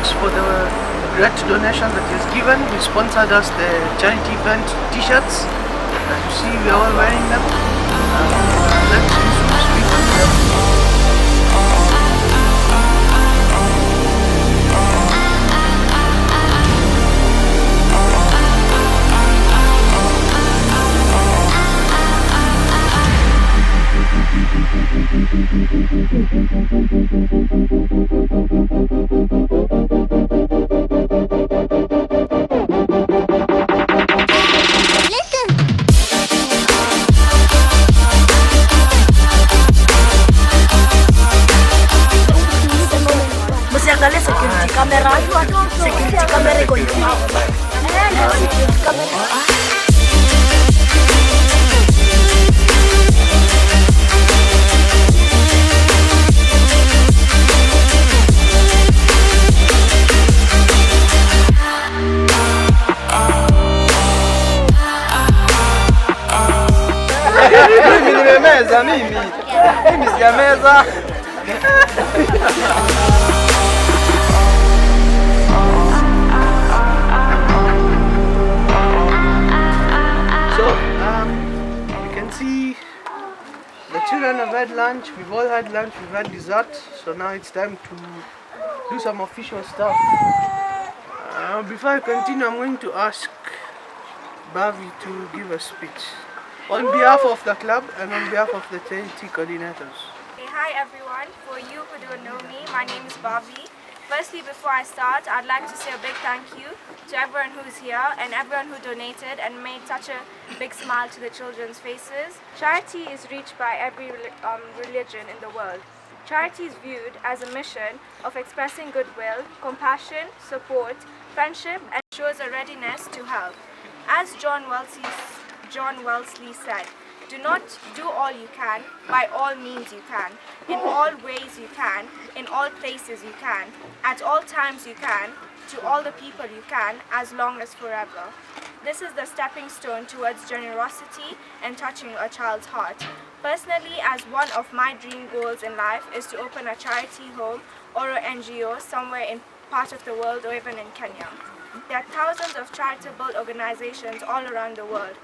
thanks for the great donation that he has given. He sponsored us the charity event t-shirts. As you see, we are all wearing them. Let's speak on them. Msiangalie security camera iko nyuma. Security camera. Mimi nimemeza, mimi sijameza. So, you can see the children have had lunch, we've all had lunch, we've had dessert, so now it's time to do some official stuff. Before I continue, I'm going to ask Bavi to give a speech on behalf of the club and on behalf of the charity coordinators. Hey, hi everyone. For you who don't know me, my name is Bavi. Firstly, before I start, I'd like to say a big thank you to everyone who's here and everyone who donated and made such a big smile to the children's faces. Charity is reached by every religion in the world. Charity is viewed as a mission of expressing goodwill, compassion, support, friendship, and shows a readiness to help. As John Wellesley said, do not do all you can, by all means you can, in all ways you can, in all places you can, at all times you can, to all the people you can, as long as forever. This is the stepping stone towards generosity and touching a child's heart. Personally, as one of my dream goals in life is to open a charity home or an NGO somewhere in part of the world or even in Kenya. There are thousands of charitable organizations all around the world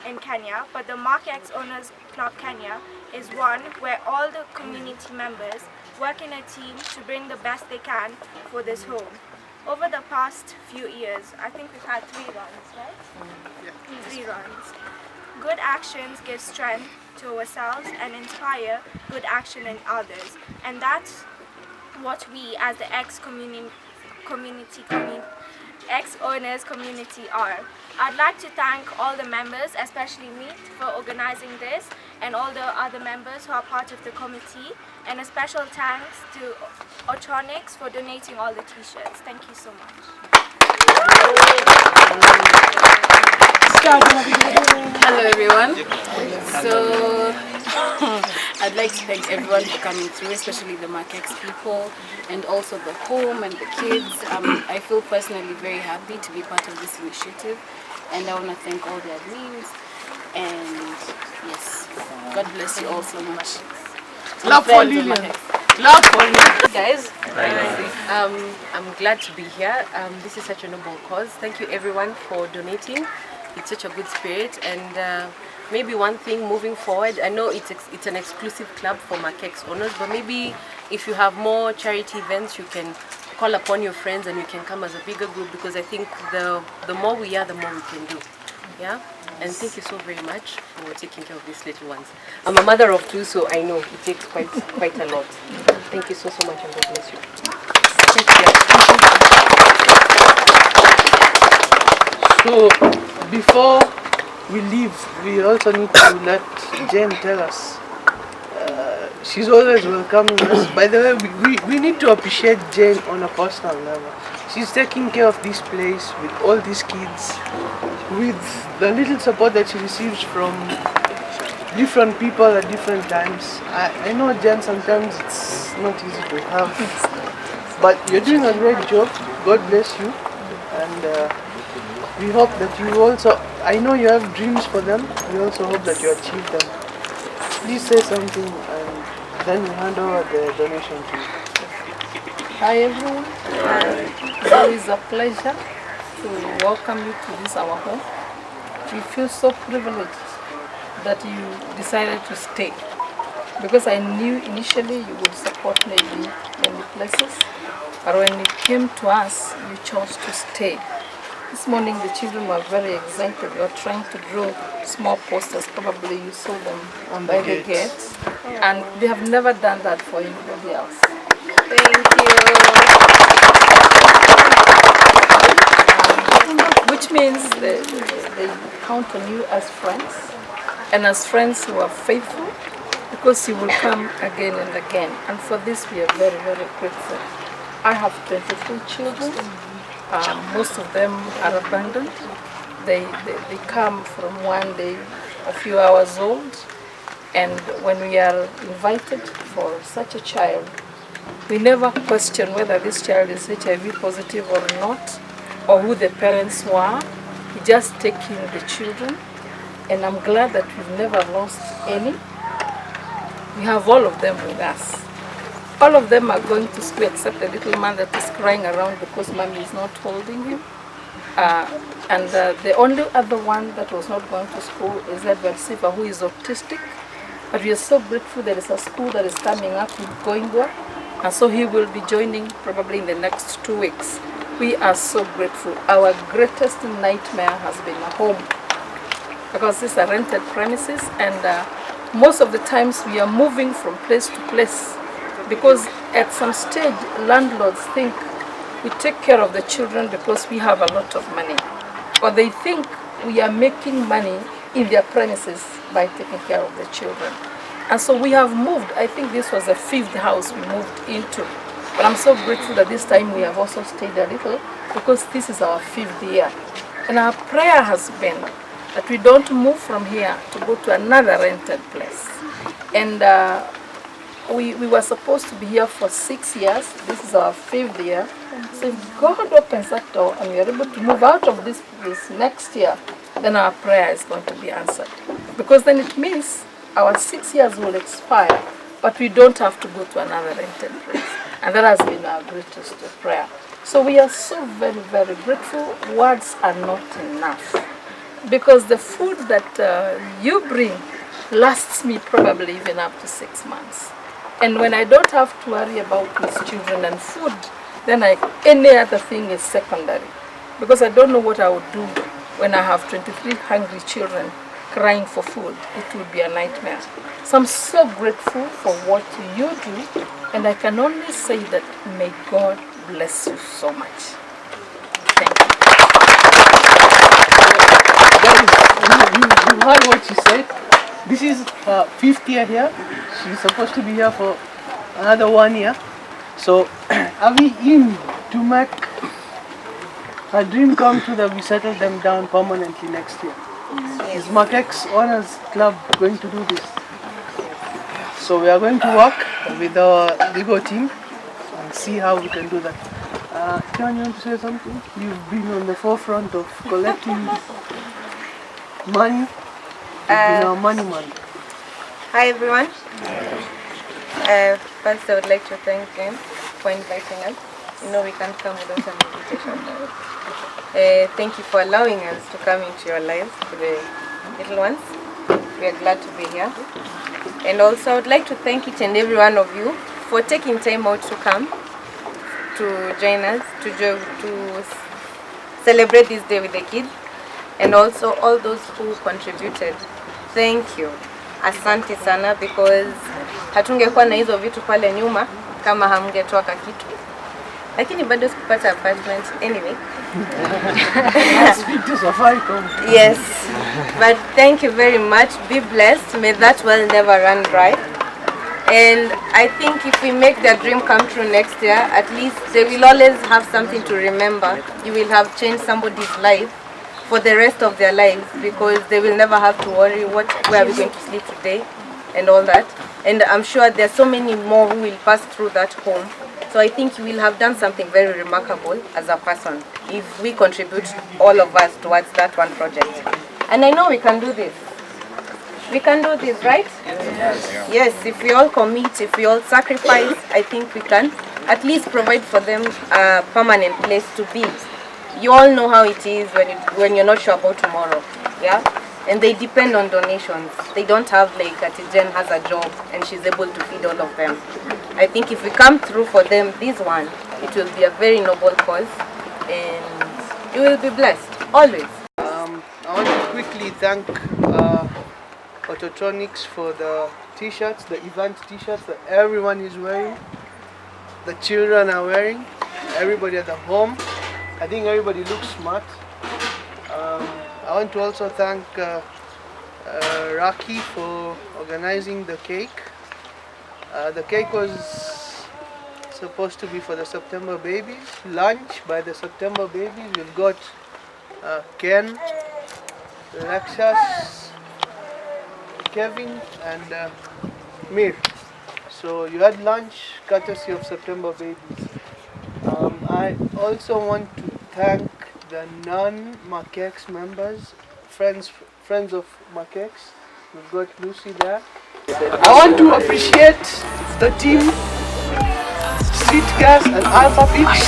in Kenya, but the Mark X Owners Club Kenya is one where all the community members work in a team to bring the best they can for this home. Over the past few years, I think we've had 3 runs, right? Yeah. 3 runs. Good actions give strength to ourselves and inspire good action in others. And that's what we as the ex-owners community are. I'd like to thank all the members, especially me, for organizing this and all the other members who are part of the committee, and a special thanks to Otronics for donating all the t-shirts. Thank you so much. Hello everyone. So I'd like to thank everyone for coming through, especially the Markex people and also the home and the kids. I feel personally very happy to be part of this initiative, and I want to thank all the admins, and yes, God bless you all so much. Clap for Lillian. Clap for Lillian. Guys, I'm glad to be here. This is such a noble cause. Thank you everyone for donating. It's such a good spirit, and maybe one thing moving forward, I know it's an exclusive club for Markex owners, but maybe if you have more charity events, you can call upon your friends and you can come as a bigger group, because I think the more we are, the more we can do. Yeah? And thank you so very much for taking care of these little ones. I'm a mother of 2, so I know it takes quite a lot. Thank you so much, and God bless you. Take care. So, before we leave, we also need to let Jane tell us. She's always welcoming us. By the way, we need to appreciate Jane on a personal level. She's taking care of this place with all these kids, with the little support that she receives from different people at different times. I know, Jen, sometimes it's not easy to have, but you're doing a great job. God bless you, and we hope that you also, I know you have dreams for them, we also hope that you achieve them. Please say something, and then we hand over the donation to you. Hi everyone. It's always a pleasure to welcome you to this our home. We feel so privileged that you decided to stay, because I knew initially you would support maybe many places, but when it came to us, you chose to stay. This morning the children were very excited. They were trying to draw small posters. Probably you saw them by the gate. And they have never done that for anybody else. Thank you. Which means they count on you as friends, and as friends who are faithful, because you will come again and again. And for this we are very, very grateful. I have 23 children. Most of them are abandoned. They come from one day a few hours old, and when we are invited for such a child, we never question whether this child is HIV positive or not, or who the parents were. We just take in the children, and I'm glad that we've never lost any. We have all of them with us. All of them are going to school except the little man that is crying around because mommy is not holding him. The only other one that was not going to school is Edward Siva, who is autistic. But we are so grateful there is a school that is coming up in Goingwa, and so he will be joining probably in the next 2 weeks. We are so grateful. Our greatest nightmare has been a home, because these are rented premises, and most of the times we are moving from place to place, because at some stage landlords think we take care of the children because we have a lot of money, or they think we are making money in their premises by taking care of the children. And so we have moved. I think this was the 5th house we moved into. But I'm so grateful that this time we have also stayed a little, because this is our 5th year. And our prayer has been that we don't move from here to go to another rented place. And we were supposed to be here for 6 years. This is our 5th year. So if God opens that door and we are able to move out of this next year, then our prayer is going to be answered. Because then it means our 6 years will expire, but we don't have to go to another rented place. And that has been our greatest prayer. So we are so very, very grateful. Words are not enough, because the food that you bring lasts me probably even up to 6 months. And when I don't have to worry about these children and food, then any other thing is secondary, because I don't know what I would do when I have 23 hungry children crying for food. It would be a nightmare. So I'm so grateful for what you do, and I can only say that may God bless you so much. Thank you. You heard what she said. This is her 5th year here. She's supposed to be here for another 1 year. So are we in to make her dream come true, that we settle them down permanently next year? Is Makex Honors Club going to do this? So we are going to work with our legal team and see how we can do that. John, you want to say something? You've been on the forefront of collecting money. You've been our money man. Hi everyone. First I would like to thank them for inviting us. You know we can't come without an invitation. Thank you for allowing us to come into your lives for the little ones. We are glad to be here. And also I would like to thank each and every one of you for taking time out to come to join us, to celebrate this day with the kids, and also all those who contributed. Thank you. Asante sana, because hatungekuwa na hizo vitu pale nyuma kama hamngetoa kitu. Lakini bado sikupata apartment anyway. Speak to Safaricom. Yes. But thank you very much. Be blessed. May that well never run dry. And I think if we make their dream come true next year, at least they will always have something to remember. You will have changed somebody's life for the rest of their lives, because they will never have to worry where are we going to sleep today and all that. And I'm sure there are so many more who will pass through that home. So I think you will have done something very remarkable as a person if we contribute, all of us, towards that one project. And I know we can do this. We can do this, right? Yes. Yes, if we all commit, if we all sacrifice, I think we can at least provide for them a permanent place to be. You all know how it is when you're not sure about tomorrow, yeah? And they depend on donations. They don't have like Ati Jen has a job and she's able to feed all of them. I think if we come through for them this one, it will be a very noble cause and you will be blessed, always. I want to quickly thank Autotronics for the t-shirts, the event t-shirts that everyone is wearing, the children are wearing, everybody at the home. I think everybody looks smart. I want to also thank Raki for organizing the cake. The cake was supposed to be for the September babies. Lunch by the September babies. We've got Ken, Lexus, Kevin and Mir. So you had lunch courtesy of September babies. I also want to thank the non-Makex members, friends of Makex. We've got Lucy there. I want to appreciate the team, Street Gas and Alpha Peaks.